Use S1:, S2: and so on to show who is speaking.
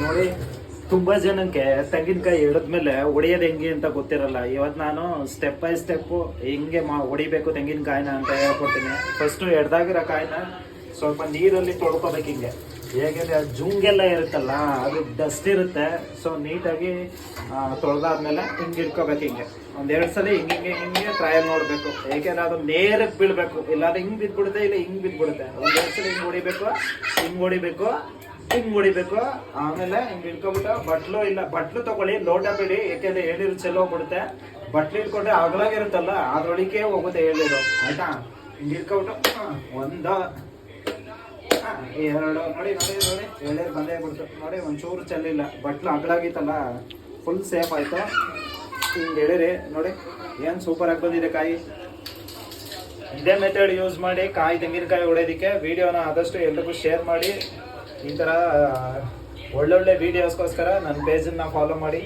S1: ನೋಡಿ, ತುಂಬಾ ಜನಕ್ಕೆ ತೆಂಗಿನಕಾಯಿ ಹಿಡಿದ್ಮೇಲೆ ಹೊಡಿಯೋದು ಹೆಂಗೆ ಅಂತ ಗೊತ್ತಿರಲ್ಲ. ಇವತ್ತು ನಾನು ಸ್ಟೆಪ್ ಬೈ ಸ್ಟೆಪ್ ಹೆಂಗೆ ಹೊಡಿಬೇಕು ತೆಂಗಿನಕಾಯಿನ ಅಂತ ಹೇಳ್ಕೊಡ್ತೀನಿ. ಫಸ್ಟ್ ಎಡ್ದಾಗಿರೋ ಕಾಯಿನ ಸ್ವಲ್ಪ ನೀರಲ್ಲಿ ತೊಳ್ಕೊಬೇಕು. ಹಿಂಗೆ ಹೇಗೆ ಜುಂಗೆಲ್ಲ ಇರುತ್ತಲ್ಲ, ಅದು ಡಸ್ಟ್ ಇರುತ್ತೆ. ಸೊ ನೀಟಾಗಿ ತೊಳೆದಾದ್ಮೇಲೆ ಹಿಂಗೆ ಇಟ್ಕೋಬೇಕು. ಹಿಂಗೆ ಒಂದೆರಡು ಸಲ ಹಿಂಗೆ ಟ್ರಯಲ್ ನೋಡಬೇಕು. ಏಕೆಂದ್ರೆ ಅದು ನೇರಕ್ಕೆ ಬೀಳ್ಬೇಕು, ಇಲ್ಲಾಂದ್ರೆ ಹಿಂಗೆ ಬಿದ್ಬಿಡುತ್ತೆ, ಇಲ್ಲ ಹಿಂಗೆ ಬಿದ್ಬಿಡುತ್ತೆ. ಒಂದೆರಡು ಸಲ ಹಿಂಗೆ ಹೊಡಿಬೇಕು, ಹಿಂಗೆ ಹೊಡಿಬೇಕು, ಹಿಂಗೆ ಹೊಡಿಬೇಕು. ಆಮೇಲೆ ಹಿಂಗೆ ಇಟ್ಕೊಬಿಟ್ಟು ಬಟ್ಲು ತಗೊಳ್ಳಿ, ಲೋಟ ಬಿಡಿ. ಏಕೆಂದ್ರೆ ಎಳ್ನೀರು ಚೆಲ್ಲೋಗ್ಬಿಡುತ್ತೆ. ಬಟ್ಲು ಇಟ್ಕೊಂಡ್ರೆ ಅಗಲಾಗಿರುತ್ತಲ್ಲ, ಅದ್ರೊಳಗೆ ಹೋಗುತ್ತೆ ಎಳ್ನೀರು. ಆಯ್ತಾ? ಹಿಂಗೆ ಇಟ್ಕೊಬಿಟ್ಟು ಒಂದು ಎರಡು ನೋಡಿ ಎಳ್ನೀರು ಬಂದೇ ಬಿಡ್ತು. ನೋಡಿ, ಒಂಚೂರು ಚೆಲ್ಲಿಲ್ಲ, ಬಟ್ಲು ಅಗಲಾಗಿತ್ತಲ್ಲ, ಫುಲ್ ಸೇಫ್ ಆಯ್ತು. ಹಿಂಗೆ ಎಳೀರಿ. ನೋಡಿ ಏನು ಸೂಪರ್ ಆಗಿ ಬಂದಿದೆ ಕಾಯಿ. ಇದೇ ಮೆಥಡ್ ಯೂಸ್ ಮಾಡಿ ತೆಂಗಿನಕಾಯಿ ಹೊಡೆಯೋದಕ್ಕೆ. ವಿಡಿಯೋನ ಆದಷ್ಟು ಎಲ್ರಿಗೂ ಶೇರ್ ಮಾಡಿ. ಈ ಥರ ಒಳ್ಳೊಳ್ಳೆ ವೀಡಿಯೋಸ್ಗೋಸ್ಕರ ನನ್ನ ಪೇಜನ್ನು ಫಾಲೋ ಮಾಡಿ.